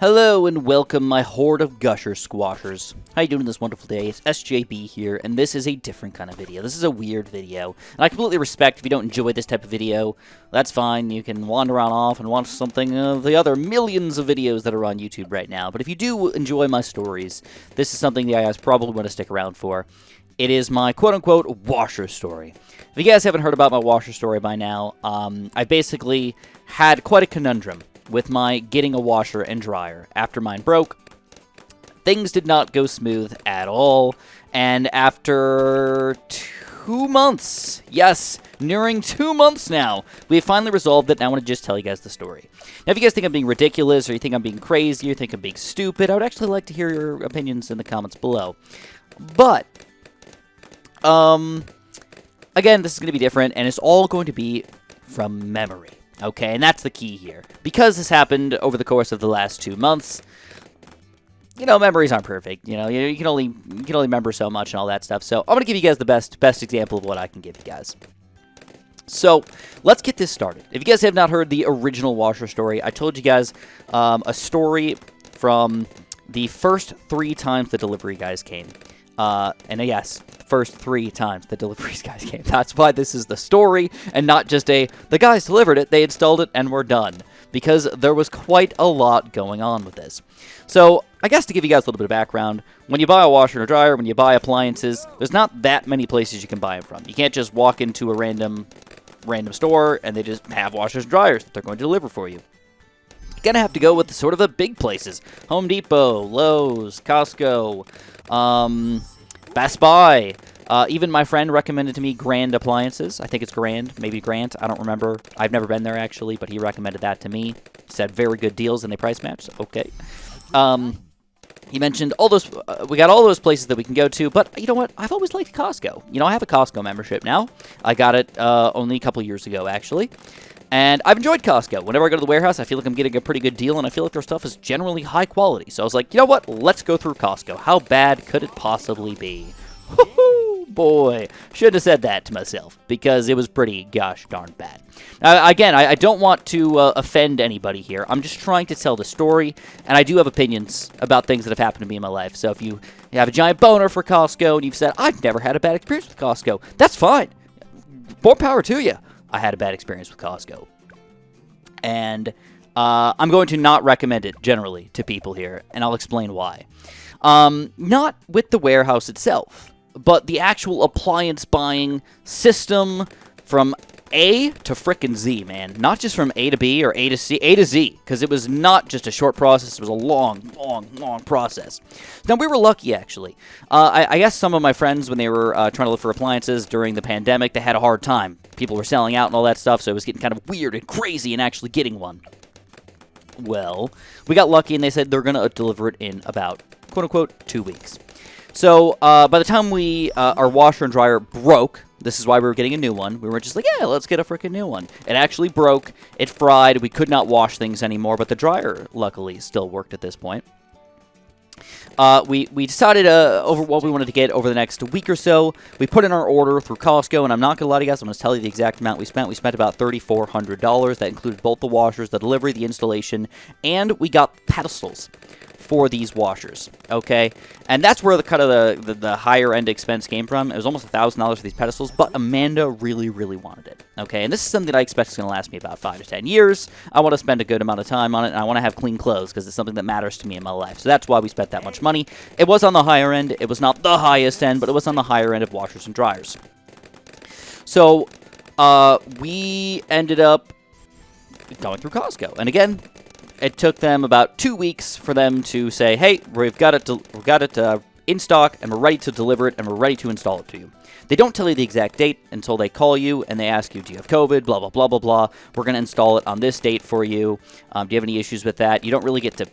Hello and welcome, my horde of gusher squashers. How you doing this wonderful day? It's SJB here, and this is a different kind of video. This is a weird video, and I completely respect if you don't enjoy this type of video. That's fine. You can wander on off and watch something of the other millions of videos that are on YouTube right now. But if you do enjoy my stories, this is something that you guys probably want to stick around for. It is my quote-unquote washer story. If you guys haven't heard about my washer story by now, I basically had quite a conundrum with my getting a washer and dryer. After mine broke, things did not go smooth at all, and after 2 months, yes, nearing 2 months now, we have finally resolved it, and I want to just tell you guys the story. Now, if you guys think I'm being ridiculous, or you think I'm being crazy, or you think I'm being stupid, I would actually like to hear your opinions in the comments below. But, again, this is going to be different, and it's all going to be from memory. Okay, and that's the key here. Because this happened over the course of the last 2 months, you know, memories aren't perfect. You know, you can only remember so much and all that stuff. So I'm going to give you guys the best example of what I can give you guys. So let's get this started. If you guys have not heard the original washer story, I told you guys a story from the first 3 times the delivery guys came. And yes, first 3 times the deliveries guys came. That's why this is the story, and not just the guys delivered it, they installed it, and we're done. Because there was quite a lot going on with this. So, I guess to give you guys a little bit of background, when you buy a washer and a dryer, when you buy appliances, there's not that many places you can buy them from. You can't just walk into a random store, and they just have washers and dryers that they're going to deliver for you. You're going to have to go with sort of the big places. Home Depot, Lowe's, Costco, Best Buy. Even my friend recommended to me Grand Appliances. I think it's Grand, maybe Grant. I don't remember. I've never been there, actually, but he recommended that to me. Said very good deals and they price matched. Okay. He mentioned all those. We got all those places that we can go to, but you know what? I've always liked Costco. You know, I have a Costco membership now. I got it only a couple years ago, actually. And I've enjoyed Costco. Whenever I go to the warehouse, I feel like I'm getting a pretty good deal, and I feel like their stuff is generally high quality. So I was like, you know what? Let's go through Costco. How bad could it possibly be? Woohoo! Boy, shouldn't have said that to myself, because it was pretty gosh darn bad. Now, again, I don't want to offend anybody here. I'm just trying to tell the story, and I do have opinions about things that have happened to me in my life. So if you have a giant boner for Costco, and you've said, I've never had a bad experience with Costco, that's fine. More power to you. I had a bad experience with Costco. And I'm going to not recommend it generally to people here, and I'll explain why. Not with the warehouse itself, but the actual appliance buying system from A to frickin' Z, man. Not just from A to B or A to C, A to Z, because it was not just a short process, it was a long process. Now, we were lucky, actually. I guess some of my friends, when they were trying to look for appliances during the pandemic, they had a hard time. People were selling out and all that stuff, so it was getting kind of weird and crazy in actually getting one. Well, we got lucky, and they said they're going to deliver it in about, quote-unquote, 2 weeks. So, by the time our washer and dryer broke, this is why we were getting a new one, we were just like, yeah, let's get a freaking new one. It actually broke, it fried, we could not wash things anymore, but the dryer, luckily, still worked at this point. We decided over what we wanted to get over the next week or so. We put in our order through Costco, and I'm not going to lie to you guys, I'm going to tell you the exact amount we spent. We spent about $3,400. That included both the washers, the delivery, the installation, and we got pedestals for these washers, okay? And that's where the kind of the higher end expense came from. It was almost $1,000 for these pedestals, but Amanda really wanted it, okay? And this is something that I expect is going to last me about 5 to 10 years. I want to spend a good amount of time on it, and I want to have clean clothes because it's something that matters to me in my life. So that's why we spent that much money. It was on the higher end. It was not the highest end, but it was on the higher end of washers and dryers. So we ended up going through Costco. And again, it took them about 2 weeks for them to say, hey, we've got it in stock, and we're ready to deliver it, and we're ready to install it to you. They don't tell you the exact date until they call you, and they ask you, do you have COVID, blah, blah, blah, blah, blah. We're going to install it on this date for you. Do you have any issues with that? You don't really get to,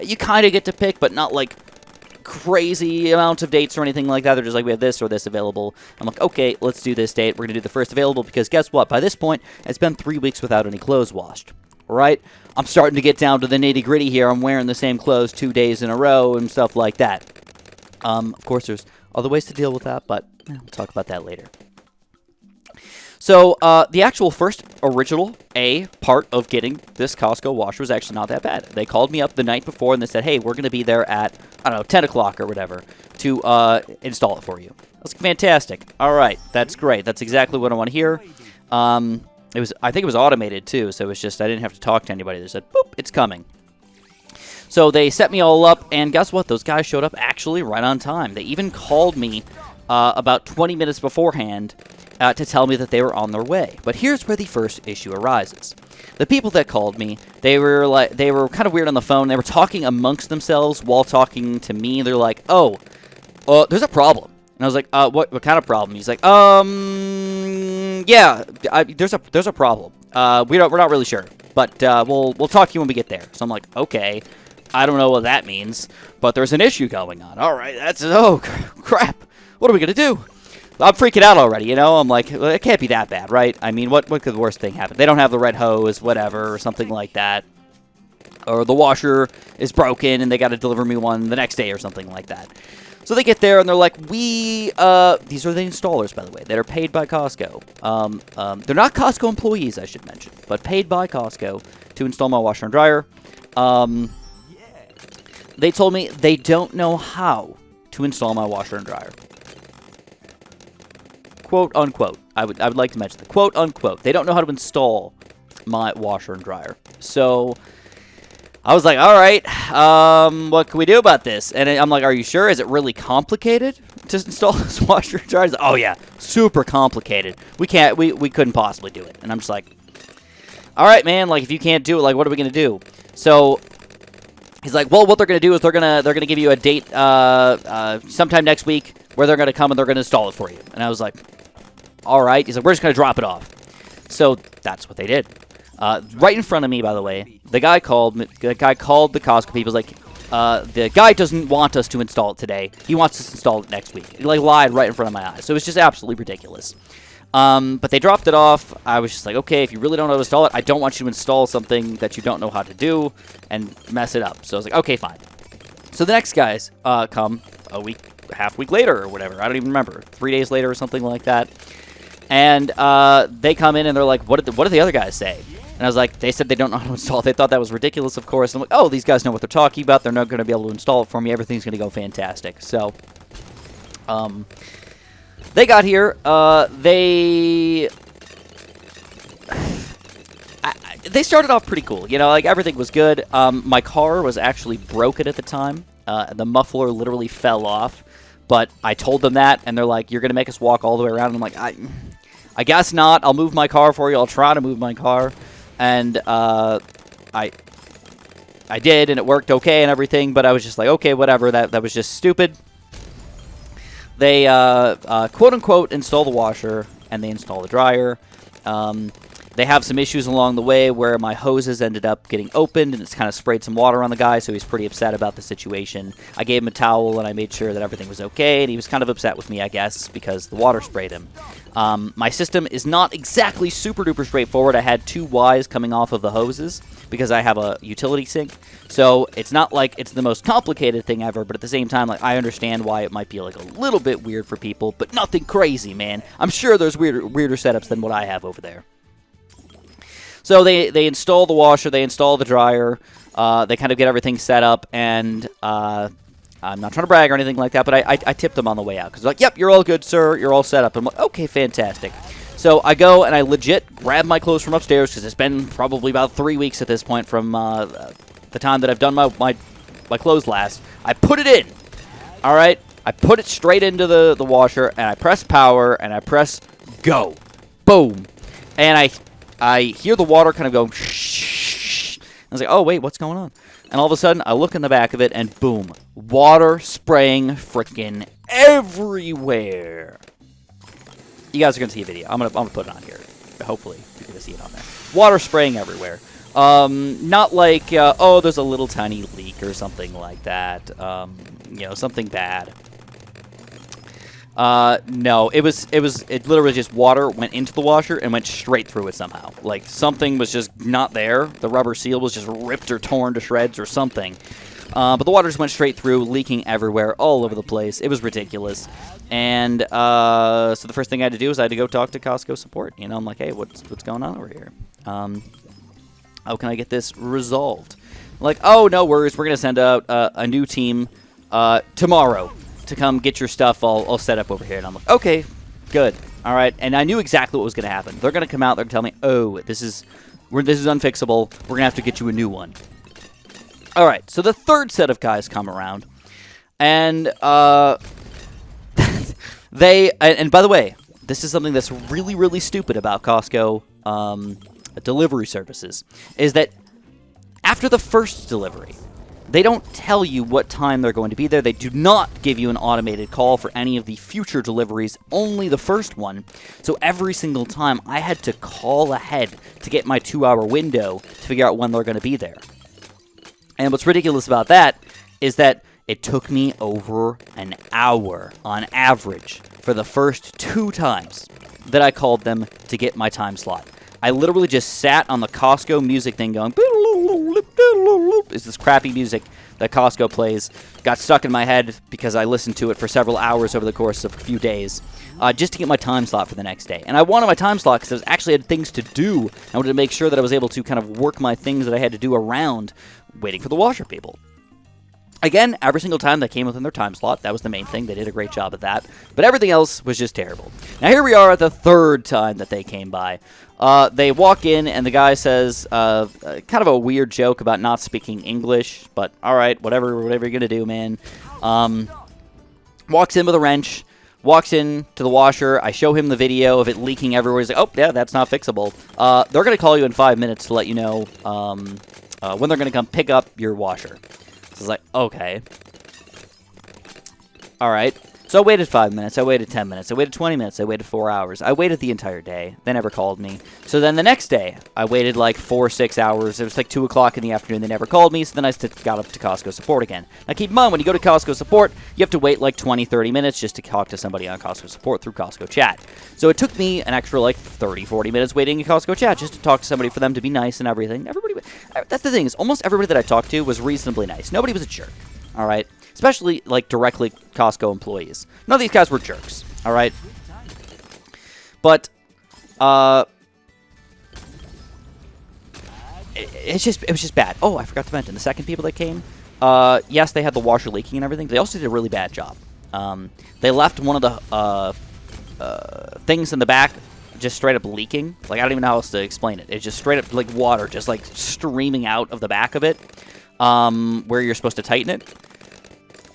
you kind of get to pick, but not like crazy amounts of dates or anything like that. They're just like, we have this or this available. I'm like, okay, let's do this date. We're going to do the first available, because guess what? By this point, it's been 3 weeks without any clothes washed. Right? I'm starting to get down to the nitty-gritty here. I'm wearing the same clothes 2 days in a row and stuff like that. Of course, there's other ways to deal with that, but we'll talk about that later. So the actual first original part of getting this Costco washer was actually not that bad. They called me up the night before and they said, hey, we're going to be there at, I don't know, 10 o'clock or whatever to install it for you. I was like, fantastic. All right, that's great. That's exactly what I want to hear. I think it was automated too, so it was just I didn't have to talk to anybody. They said, boop, it's coming. So they set me all up, and guess what? Those guys showed up actually right on time. They even called me about 20 minutes beforehand to tell me that they were on their way. But here's where the first issue arises. The people that called me, they were kind of weird on the phone. They were talking amongst themselves while talking to me. They're like, "Oh, there's a problem." And I was like, what kind of problem? He's like, yeah, there's a problem. We're not really sure, but we'll talk to you when we get there. So I'm like, okay, I don't know what that means, but there's an issue going on. All right, oh crap, what are we gonna do? I'm freaking out already, you know. I'm like, well, it can't be that bad, right? I mean, what could the worst thing happen? They don't have the red hose, whatever, or something like that, or the washer is broken and they got to deliver me one the next day or something like that. So they get there, and they're like, these are the installers, by the way, that are paid by Costco. They're not Costco employees, I should mention, but paid by Costco to install my washer and dryer. They told me they don't know how to install my washer and dryer. Quote, unquote. I would like to mention that. Quote, unquote. They don't know how to install my washer and dryer. So I was like, all right, what can we do about this? And I'm like, are you sure? Is it really complicated to install this washer and dryer? Like, oh, yeah, super complicated. We couldn't possibly do it. And I'm just like, all right, man, like, if you can't do it, like, what are we going to do? So he's like, well, what they're going to do is they're going to give you a date sometime next week where they're going to come and they're going to install it for you. And I was like, all right. He's like, we're just going to drop it off. So that's what they did. Right in front of me, by the way, the guy called the Costco people. Like, the guy doesn't want us to install it today. He wants us to install it next week. He like lied right in front of my eyes. So it was just absolutely ridiculous. But they dropped it off. I was just like, okay, if you really don't know how to install it, I don't want you to install something that you don't know how to do and mess it up. So I was like, okay, fine. So the next guys come half week later or whatever. I don't even remember. 3 days later or something like that. And they come in and they're like, what did the other guys say? And I was like, they said they don't know how to install it. They thought that was ridiculous, of course. I'm like, oh, these guys know what they're talking about. They're not going to be able to install it for me. Everything's going to go fantastic. So, they got here. They started off pretty cool. You know, like, everything was good. My car was actually broken at the time. The muffler literally fell off. But I told them that, and they're like, you're going to make us walk all the way around. And I'm like, I guess not. I'll move my car for you. I'll try to move my car. And I did, and it worked okay and everything, but I was just like, okay, whatever. That was just stupid. They, quote-unquote, install the washer, and they install the dryer. They have some issues along the way where my hoses ended up getting opened, and it's kind of sprayed some water on the guy, so he's pretty upset about the situation. I gave him a towel, and I made sure that everything was okay, and he was kind of upset with me, I guess, because the water sprayed him. My system is not exactly super-duper straightforward. I had 2 Ys coming off of the hoses because I have a utility sink, so it's not like it's the most complicated thing ever, but at the same time, like, I understand why it might be like a little bit weird for people, but nothing crazy, man. I'm sure there's weirder setups than what I have over there. So they install the washer, they install the dryer, they kind of get everything set up, and I'm not trying to brag or anything like that, but I tipped them on the way out. Because they're like, yep, you're all good, sir, you're all set up. I'm like, okay, fantastic. So I go and I legit grab my clothes from upstairs, because it's been probably about 3 weeks at this point from the time that I've done my clothes last. I put it in, all right? I put it straight into the washer, and I press power, and I press go. Boom. And I hear the water kind of go shh. I was like, oh, wait, what's going on? And all of a sudden, I look in the back of it, and boom, water spraying frickin' everywhere. You guys are going to see a video. I'm gonna put it on here. Hopefully, you're going to see it on there. Water spraying everywhere. Not like, oh, there's a little tiny leak or something like that. You know, something bad. No, it literally just water went into the washer and went straight through it somehow. Like, something was just not there. The rubber seal was just ripped or torn to shreds or something. But the water just went straight through, leaking everywhere, all over the place. It was ridiculous. And so the first thing I had to do was I had to go talk to Costco support. You know, I'm like, hey, what's going on over here? How can I get this resolved? Like, oh, no worries. We're going to send out a new team tomorrow to come get your stuff all set up over here. And I'm like, okay, good. All right. And I knew exactly what was going to happen. They're going to come out. They're going to tell me, oh, this is unfixable. We're going to have to get you a new one. All right. So the third set of guys come around. And and by the way, this is something that's really, really stupid about Costco delivery services, is that after the first delivery, they don't tell you what time they're going to be there. They do not give you an automated call for any of the future deliveries, only the first one. So every single time, I had to call ahead to get my 2-hour window to figure out when they're going to be there. And what's ridiculous about that is that it took me over an hour on average for the first 2 times that I called them to get my time slot. I literally just sat on the Costco music thing going, it's this crappy music that Costco plays, got stuck in my head because I listened to it for several hours over the course of a few days, just to get my time slot for the next day. And I wanted my time slot because I actually had things to do. I wanted to make sure that I was able to kind of work my things that I had to do around waiting for the washer people. Again, every single time they came within their time slot. That was the main thing. They did a great job at that. But everything else was just terrible. Now, here we are at the third time that they came by. They walk in, and the guy says kind of a weird joke about not speaking English. But, all right, whatever you're going to do, man. Walks in with a wrench. Walks in to the washer. I show him the video of it leaking everywhere. He's like, oh, yeah, that's not fixable. They're going to call you in 5 minutes to let you know when they're going to come pick up your washer. So I was like, okay. All right. So I waited 5 minutes. I waited 10 minutes. I waited 20 minutes. I waited 4 hours. I waited the entire day. They never called me. So then the next day, I waited like 4 or 6 hours. It was like 2 o'clock in the afternoon. They never called me. So then I got up to Costco support again. Now keep in mind, when you go to Costco support, you have to wait like 20, 30 minutes just to talk to somebody on Costco support through Costco chat. So it took me an extra like 30, 40 minutes waiting in Costco chat just to talk to somebody, for them to be nice and everything. That's the thing, is almost everybody that I talked to was reasonably nice. Nobody was a jerk. All right? Especially, like, directly Costco employees. None of these guys were jerks, all right? But, it was just bad. Oh, I forgot to mention, the second people that came, yes, they had the washer leaking and everything. They also did a really bad job. They left one of the things in the back just straight up leaking. Like, I don't even know how else to explain it. It's just straight up, like, water just, like, streaming out of the back of it, where you're supposed to tighten it.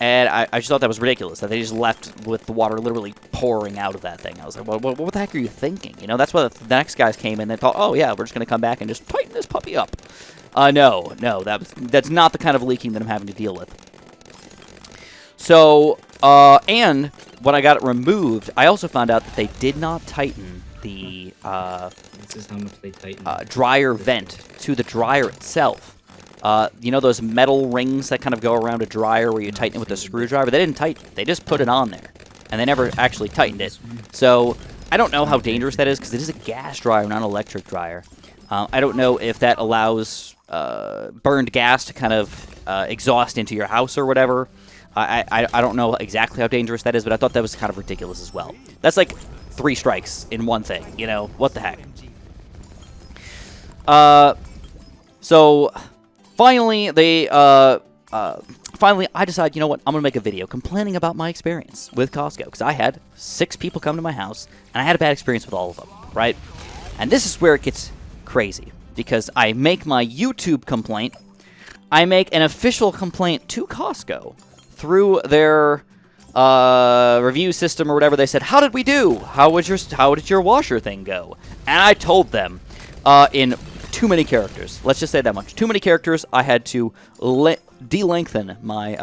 And I just thought that was ridiculous, that they just left with the water literally pouring out of that thing. I was like, well, what the heck are you thinking? You know, that's why the next guys came in. They thought, oh, yeah, we're just going to come back and just tighten this puppy up. No, that's not the kind of leaking that I'm having to deal with. So, and when I got it removed, I also found out that they did not tighten the this is how much they tighten. Dryer vent to the dryer itself. You know those metal rings that kind of go around a dryer where you tighten it with a screwdriver? They didn't tighten it. They just put it on there. And they never actually tightened it. So I don't know how dangerous that is, because it is a gas dryer, not an electric dryer. I don't know if that allows burned gas to kind of exhaust into your house or whatever. I don't know exactly how dangerous that is, but I thought that was kind of ridiculous as well. That's like 3 strikes in one thing, you know? What the heck? So finally, finally, I decided, you know what, I'm going to make a video complaining about my experience with Costco, because I had 6 people come to my house, and I had a bad experience with all of them, right? And this is where it gets crazy, because I make my YouTube complaint, I make an official complaint to Costco through their review system or whatever. They said, how did we do? How did your washer thing go? And I told them in too many characters. Let's just say that much. Too many characters. I had to de-lengthen my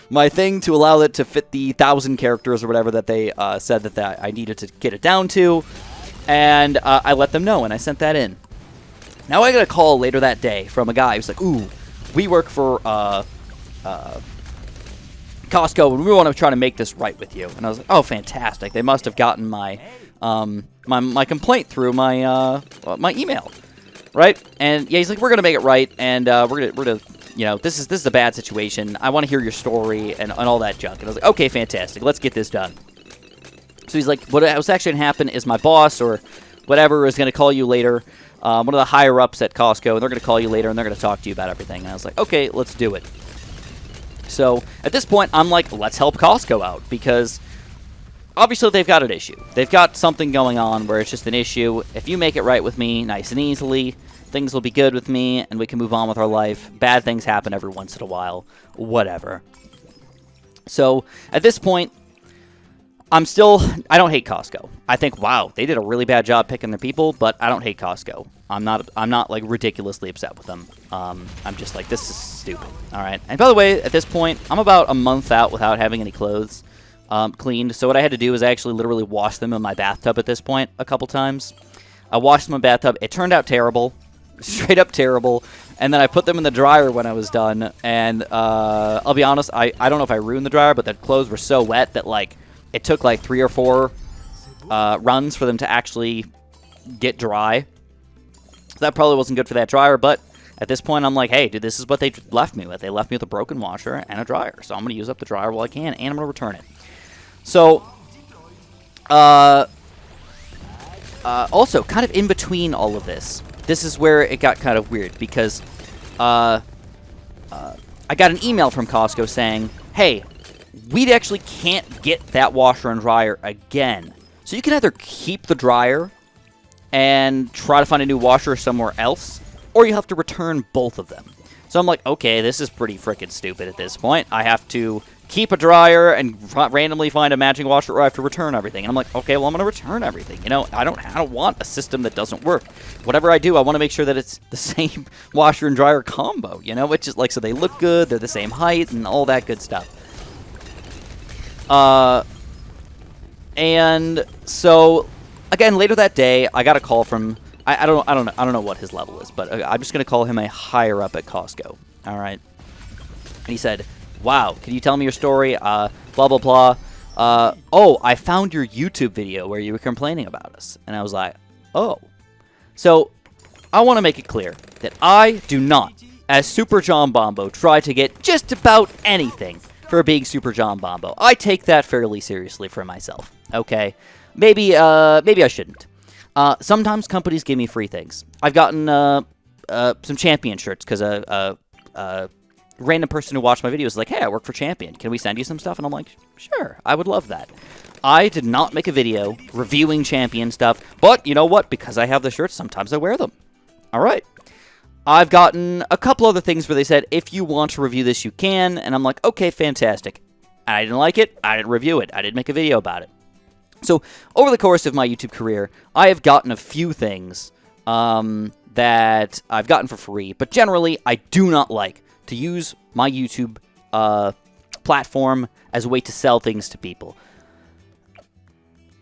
my thing to allow it to fit the 1,000 characters or whatever that they said that I needed to get it down to. And I let them know, and I sent that in. Now I got a call later that day from a guy who's like, ooh, we work for Costco, and we want to try to make this right with you. And I was like, oh, fantastic. They must have gotten my my complaint through my my email, right? And yeah, he's like, we're gonna make it right, and we're gonna you know, this is a bad situation. I want to hear your story and all that junk. And I was like, okay, fantastic. Let's get this done. So he's like, what's actually going to happen is my boss or whatever is going to call you later, one of the higher-ups at Costco, and they're going to call you later, and they're going to talk to you about everything. And I was like, okay, let's do it. So at this point, I'm like, let's help Costco out, because obviously they've got an issue. They've got something going on where it's just an issue. If you make it right with me nice and easily, things will be good with me, and we can move on with our life. Bad things happen every once in a while. Whatever. So at this point, I don't hate Costco. I think, wow, they did a really bad job picking their people, but I don't hate Costco. I'm not like ridiculously upset with them. I'm just like, this is stupid. All right. And by the way, at this point, I'm about a month out without having any clothes cleaned. So what I had to do is actually literally wash them in my bathtub at this point a couple times. I washed them in my bathtub. It turned out terrible, straight up terrible. And then I put them in the dryer when I was done. And I'll be honest, I don't know if I ruined the dryer, but the clothes were so wet that like it took like 3 or 4 runs for them to actually get dry. So that probably wasn't good for that dryer, but at this point I'm like, hey, dude, this is what they left me with. They left me with a broken washer and a dryer. So I'm going to use up the dryer while I can, and I'm going to return it. So, also, kind of in between all of this, this is where it got kind of weird, because I got an email from Costco saying, hey, we actually can't get that washer and dryer again. So you can either keep the dryer and try to find a new washer somewhere else, or you have to return both of them. So I'm like, okay, this is pretty freaking stupid at this point. I have to keep a dryer and randomly find a matching washer, or I have to return everything. And I'm like, okay, well, I'm going to return everything. You know, I don't want a system that doesn't work. Whatever I do, I want to make sure that it's the same washer and dryer combo, you know, which is like, so they look good, they're the same height, and all that good stuff. And so again, later that day, I got a call from I don't know what his level is, but I'm just gonna call him a higher up at Costco. All right, and he said, "Wow, can you tell me your story? Blah blah blah. Oh, I found your YouTube video where you were complaining about us," and I was like, "Oh." So I want to make it clear that I do not, as Super John Bombo, try to get just about anything for being Super John Bombo. I take that fairly seriously for myself. Okay, maybe I shouldn't. Sometimes companies give me free things. I've gotten some Champion shirts because a random person who watched my videos was like, "Hey, I work for Champion. Can we send you some stuff?" And I'm like, "Sure, I would love that." I did not make a video reviewing Champion stuff, but you know what? Because I have the shirts, sometimes I wear them. All right. I've gotten a couple other things where they said, if you want to review this, you can. And I'm like, okay, fantastic. I didn't like it. I didn't review it. I didn't make a video about it. So over the course of my YouTube career, I have gotten a few things that I've gotten for free. But generally, I do not like to use my YouTube platform as a way to sell things to people.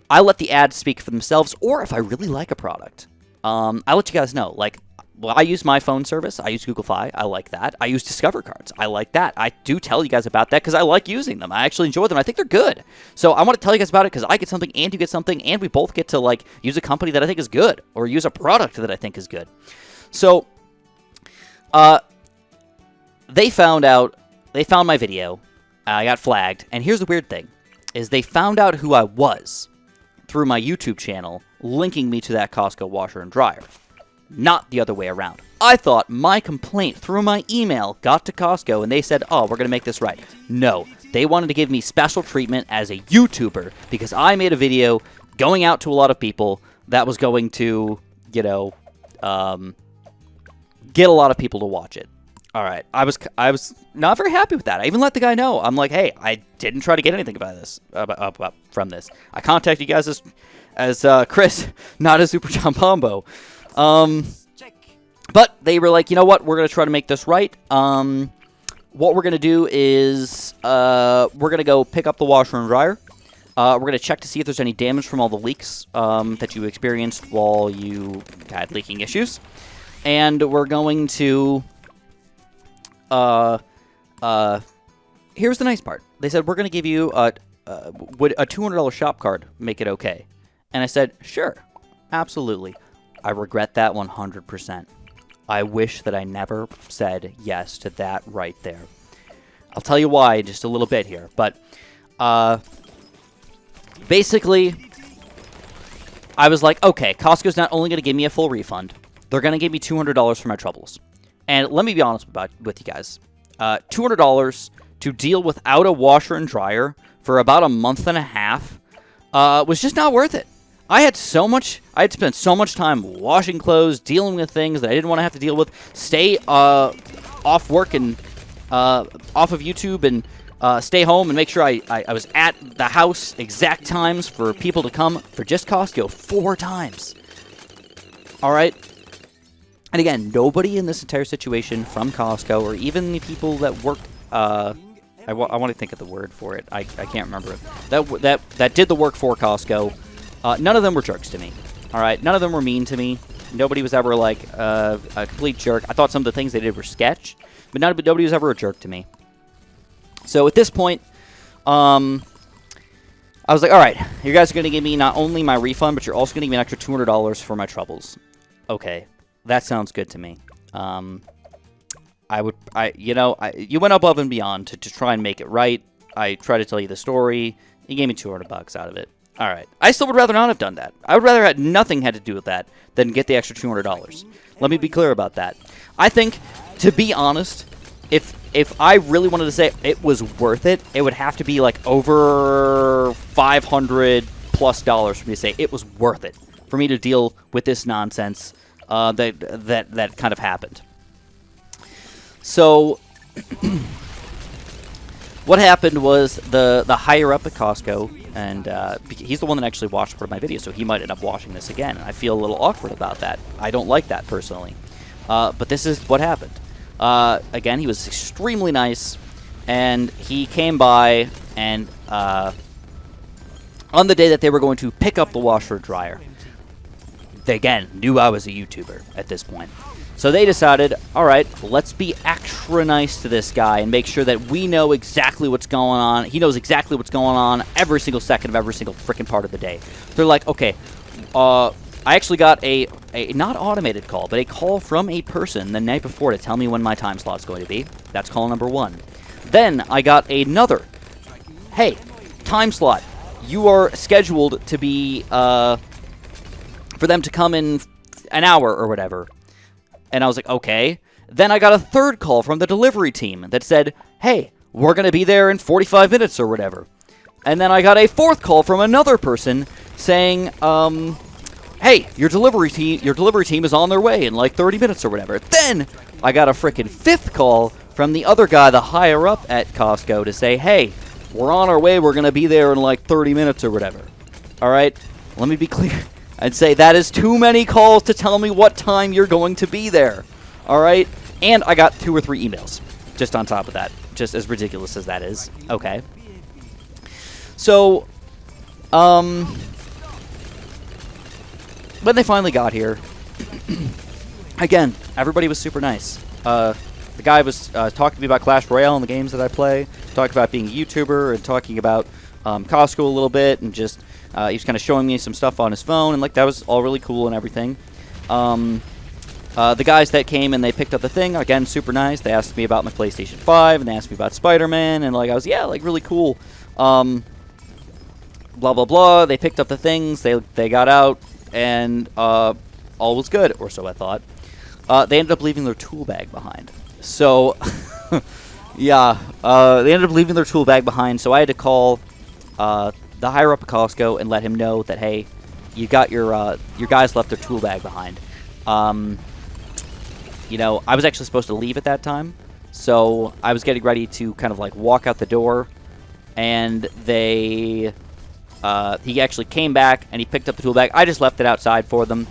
I let the ads speak for themselves, or if I really like a product, I let you guys know. Like, well, I use my phone service. I use Google Fi. I like that. I use Discover Cards. I like that. I do tell you guys about that because I like using them. I actually enjoy them. I think they're good. So I want to tell you guys about it because I get something and you get something, and we both get to like use a company that I think is good or use a product that I think is good. So they found my video. I got flagged. And here's the weird thing is they found out who I was through my YouTube channel, linking me to that Costco washer and dryer. Not the other way around. I thought my complaint through my email got to Costco and they said, oh, we're going to make this right. No, they wanted to give me special treatment as a YouTuber because I made a video going out to a lot of people that was going to, you know, get a lot of people to watch it. All right, I was not very happy with that. I even let the guy know. I'm like, hey, I didn't try to get anything about this from this. I contacted you guys as Chris, not as Super John Pombo. But they were like, you know what? We're going to try to make this right. What we're going to do is we're going to go pick up the washer and dryer. We're going to check to see if there's any damage from all the leaks that you experienced while you had leaking issues. And we're going to... here's the nice part. They said, we're going to give you would a $200 shop card make it okay? And I said, sure, absolutely. I regret that 100%. I wish that I never said yes to that right there. I'll tell you why in just a little bit here. But basically, I was like, okay, Costco's not only going to give me a full refund, they're going to give me $200 for my troubles. And let me be honest with you guys. $200 to deal without a washer and dryer for about a month and a half was just not worth it. I had spent so much time washing clothes, dealing with things that I didn't want to have to deal with, stay off work and off of YouTube and stay home and make sure I was at the house exact times for people to come for just Costco 4 times. All right? And again, nobody in this entire situation from Costco or even the people that worked, I want to think of the word for it. I can't remember it. That did the work for Costco. None of them were jerks to me. All right? None of them were mean to me. Nobody was ever like a complete jerk. I thought some of the things they did were sketch, but nobody was ever a jerk to me. So at this point, I was like, all right, you guys are going to give me not only my refund, but you're also going to give me an extra $200 for my troubles. Okay, that sounds good to me. You went above and beyond to try and make it right. I tried to tell you the story. You gave me $200 out of it. All right. I still would rather not have done that. I would rather have nothing had to do with that than get the extra $200. Let me be clear about that. I think, to be honest, if I really wanted to say it was worth it, it would have to be like over $500+ for me to say it was worth it for me to deal with this nonsense that kind of happened. So what happened was the higher up at Costco, and he's the one that actually watched part of my video, so he might end up watching this again. And I feel a little awkward about that. I don't like that personally. But this is what happened. Again, he was extremely nice, and he came by and on the day that they were going to pick up the washer dryer, they again knew I was a YouTuber at this point. So they decided, all right, let's be extra nice to this guy and make sure that we know exactly what's going on. He knows exactly what's going on every single second of every single freaking part of the day. They're like, okay, I actually got a not automated call, but a call from a person the night before to tell me when my time slot's going to be. That's call number 1. Then I got another, hey, time slot. You are scheduled to be, for them to come in an hour or whatever. And I was like, okay. Then I got a third call from the delivery team that said, hey, we're going to be there in 45 minutes or whatever. And then I got a fourth call from another person saying, hey, your delivery team is on their way in like 30 minutes or whatever. Then I got a freaking fifth call from the other guy, the higher up at Costco, to say, hey, we're on our way. We're going to be there in like 30 minutes or whatever. All right? Let me be clear. I'd say that is too many calls to tell me what time you're going to be there. All right? And I got 2 or 3 emails just on top of that, just as ridiculous as that is. Okay. So, when they finally got here, again, everybody was super nice. The guy was talking to me about Clash Royale and the games that I play, talking about being a YouTuber, and talking about Costco a little bit, and just he was kind of showing me some stuff on his phone, and like that was all really cool and everything. The guys that came and they picked up the thing, again, super nice. They asked me about my PlayStation 5, and they asked me about Spider-Man, and like I was, yeah, like really cool. Blah blah blah. They picked up the things. They got out, and all was good, or so I thought. They ended up leaving their tool bag behind. So, yeah, they ended up leaving their tool bag behind. So I had to call the higher up at Costco and let him know that, hey, you got your guys left their tool bag behind. You know, I was actually supposed to leave at that time, so I was getting ready to kind of like walk out the door, and he actually came back and he picked up the tool bag. I just left it outside for them,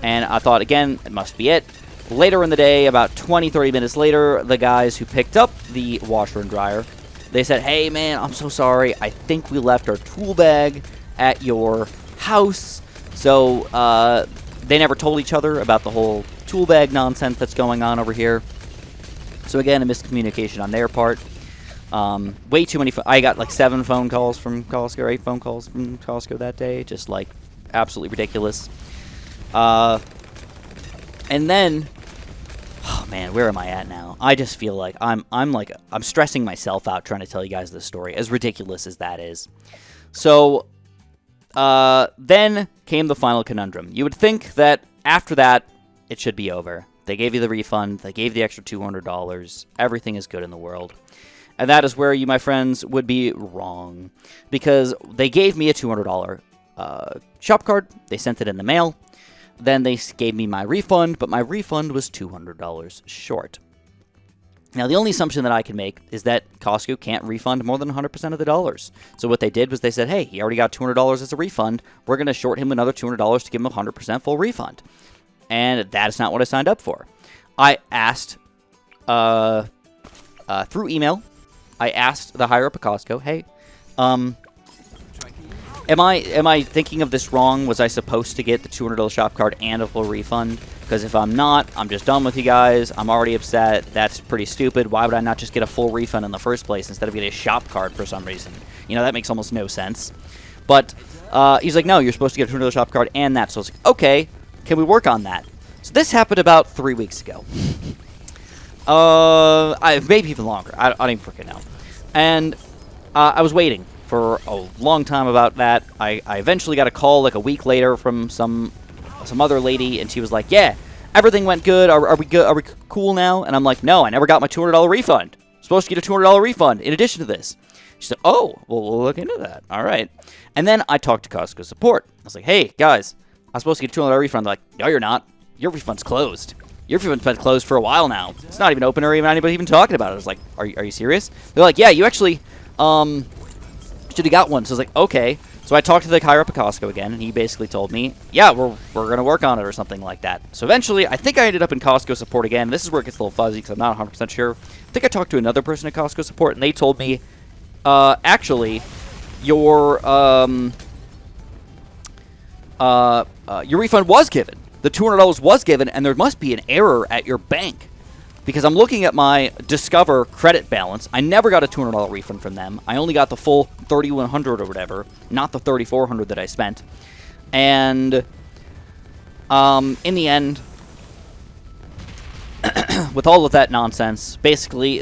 and I thought, again, it must be it. Later in the day, about 20-30 minutes later, the guys who picked up the washer and dryer, they said, hey man, I'm so sorry, I think we left our tool bag at your house. So they never told each other about the whole tool bag nonsense that's going on over here. So again, a miscommunication on their part. Way too many. I got like 7 phone calls from Costco, or 8 phone calls from Costco that day. Just like absolutely ridiculous. And then Oh man, where am I at now? I just feel like I'm stressing myself out trying to tell you guys this story, as ridiculous as that is. So, then came the final conundrum. You would think that after that, it should be over. They gave you the refund, they gave the extra $200, everything is good in the world. And that is where you, my friends, would be wrong. Because they gave me a $200 shop card, they sent it in the mail, then they gave me my refund, but my refund was $200 short. Now, the only assumption that I can make is that Costco can't refund more than 100% of the dollars. So what they did was they said, hey, he already got $200 as a refund. We're going to short him another $200 to give him a 100% full refund. And that is not what I signed up for. I asked, through email, I asked the higher up at Costco, hey, am I thinking of this wrong? Was I supposed to get the $200 shop card and a full refund? Because if I'm not, I'm just done with you guys. I'm already upset. That's pretty stupid. Why would I not just get a full refund in the first place instead of getting a shop card for some reason? You know, that makes almost no sense. But he's like, no, you're supposed to get a $200 shop card and that. So I was like, okay, can we work on that? So this happened about 3 weeks ago. Maybe even longer. I don't even freaking know. And I was waiting for a long time about that. I eventually got a call like a week later from some other lady, and she was like, yeah, everything went good. Are we good? Are we cool now? And I'm like, no, I never got my $200 refund. I'm supposed to get a $200 refund in addition to this. She said, oh, well, we'll look into that. All right. And then I talked to Costco support. I was like, hey, guys, I'm supposed to get a $200 refund. They're like, no, you're not. Your refund's closed. Your refund's been closed for a while now. It's not even open or even anybody even talking about it. I was like, are you serious? They're like, yeah, you actually should have got one. So I was like, okay. So I talked to the higher up at Costco again, and he basically told me, yeah, we're going to work on it or something like that. So eventually, I think I ended up in Costco support again. This is where it gets a little fuzzy because I'm not 100% sure. I think I talked to another person at Costco support, and they told me, actually, your refund was given. The $200 was given, and there must be an error at your bank. Because I'm looking at my Discover credit balance. I never got a $200 refund from them. I only got the full $3,100 or whatever, not the $3,400 that I spent. And in the end, with all of that nonsense, basically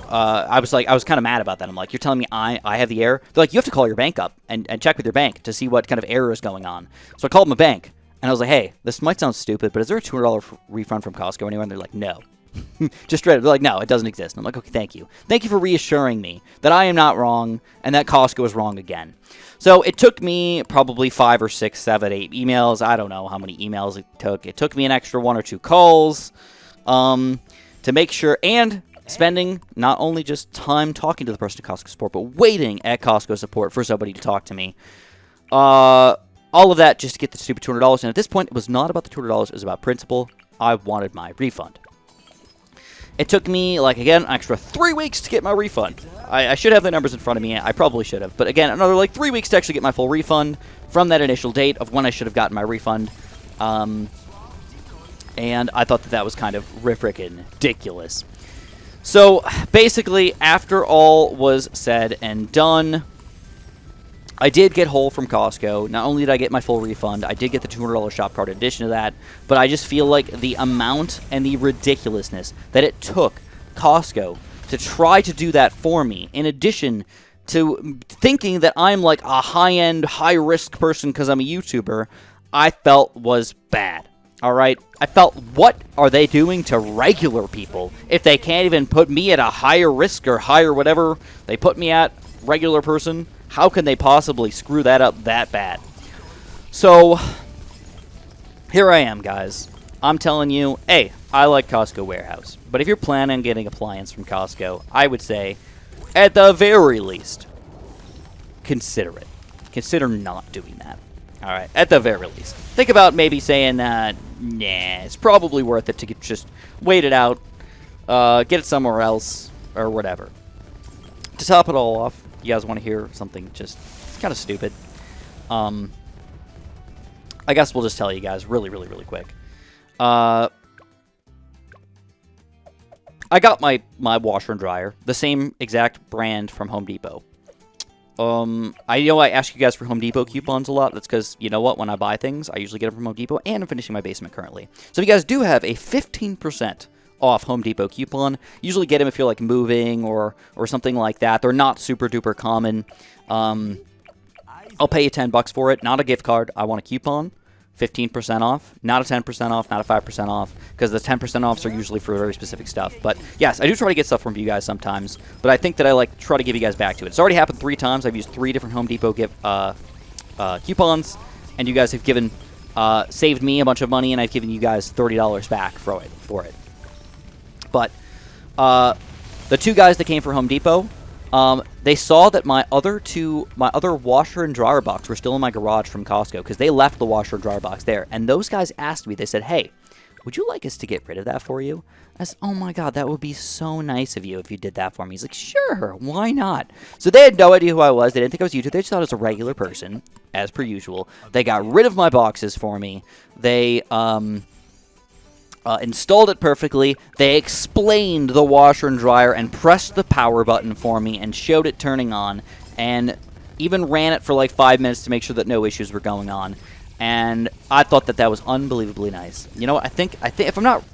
I was kind of mad about that. I'm like, you're telling me I have the error? They're like, you have to call your bank up and check with your bank to see what kind of error is going on. So I called my bank, and I was like, hey, this might sound stupid, but is there a $200 refund from Costco anywhere? And they're like, no. Just straight up, they're like, no, it doesn't exist. And I'm like, okay, thank you. Thank you for reassuring me that I am not wrong and that Costco is wrong again. So it took me probably 5 or 6, 7, 8 emails. I don't know how many emails it took. It took me an extra 1 or 2 calls to make sure, and spending not only just time talking to the person at Costco support, but waiting at Costco support for somebody to talk to me. All of that just to get the stupid $200. And at this point, it was not about the $200. It was about principle. I wanted my refund. It took me, like, again, an extra 3 weeks to get my refund. I should have the numbers in front of me. I probably should have. But again, another, like, 3 weeks to actually get my full refund from that initial date of when I should have gotten my refund. And I thought that was kind of frickin' ridiculous. So, basically, after all was said and done, I did get whole from Costco. Not only did I get my full refund, I did get the $200 shop card in addition to that, but I just feel like the amount and the ridiculousness that it took Costco to try to do that for me, in addition to thinking that I'm like a high-end, high-risk person because I'm a YouTuber, I felt was bad. Alright? I felt, what are they doing to regular people if they can't even put me at a higher risk or higher whatever they put me at, regular person? How can they possibly screw that up that bad? So, here I am, guys. I'm telling you, hey, I like Costco Warehouse. But if you're planning on getting appliance from Costco, I would say, at the very least, consider it. Consider not doing that. Alright, at the very least. Think about maybe saying, nah, it's probably worth it to just wait it out, get it somewhere else, or whatever. To top it all off, you guys want to hear something just kind of stupid? I guess we'll just tell you guys really quick. I got my washer and dryer, the same exact brand from Home Depot. I know I ask you guys for Home Depot coupons a lot. That's because, you know what, when I buy things, I usually get them from Home Depot, and I'm finishing my basement currently. So if you guys do have a 15% off Home Depot coupon. Usually get them if you're like moving or something like that. They're not super duper common. I'll pay you $10 for it. Not a gift card. I want a coupon. 15% off, not a 10% off, not a 5% off, because the 10% offs are usually for very specific stuff. But yes, I do try to get stuff from you guys sometimes, but I think that I like try to give you guys back to it. It's already happened 3 times. I've used 3 different Home Depot coupons, and you guys have given saved me a bunch of money, and I've given you guys $30 back for it. But the 2 guys that came for Home Depot, they saw that my other washer and dryer box were still in my garage from Costco because they left the washer and dryer box there. And those guys asked me, they said, hey, would you like us to get rid of that for you? I said, oh my God, that would be so nice of you if you did that for me. He's like, sure, why not? So they had no idea who I was. They didn't think I was YouTube. They just thought I was a regular person, as per usual. They got rid of my boxes for me. They, installed it perfectly. They explained the washer and dryer and pressed the power button for me and showed it turning on, and even ran it for like 5 minutes to make sure that no issues were going on. And I thought that was unbelievably nice. You know what? I think if I'm not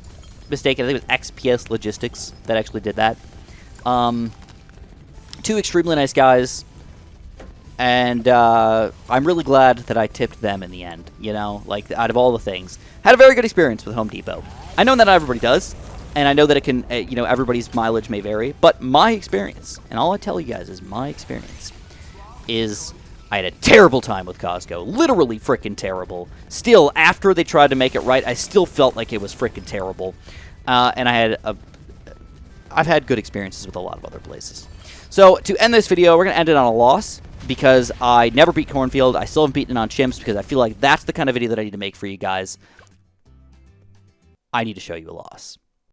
mistaken, I think it was XPS Logistics that actually did that. 2 extremely nice guys. And I'm really glad that I tipped them in the end, you know, like out of all the things. Had a very good experience with Home Depot. I know that not everybody does, and I know that it can, you know, everybody's mileage may vary, but my experience, and all I tell you guys is my experience, is I had a terrible time with Costco. Literally freaking terrible. Still, after they tried to make it right, I still felt like it was freaking terrible. And I've had good experiences with a lot of other places. So, to end this video, we're going to end it on a loss, because I never beat Cornfield. I still haven't beaten it on Chimps, because I feel like that's the kind of video that I need to make for you guys. I need to show you a loss.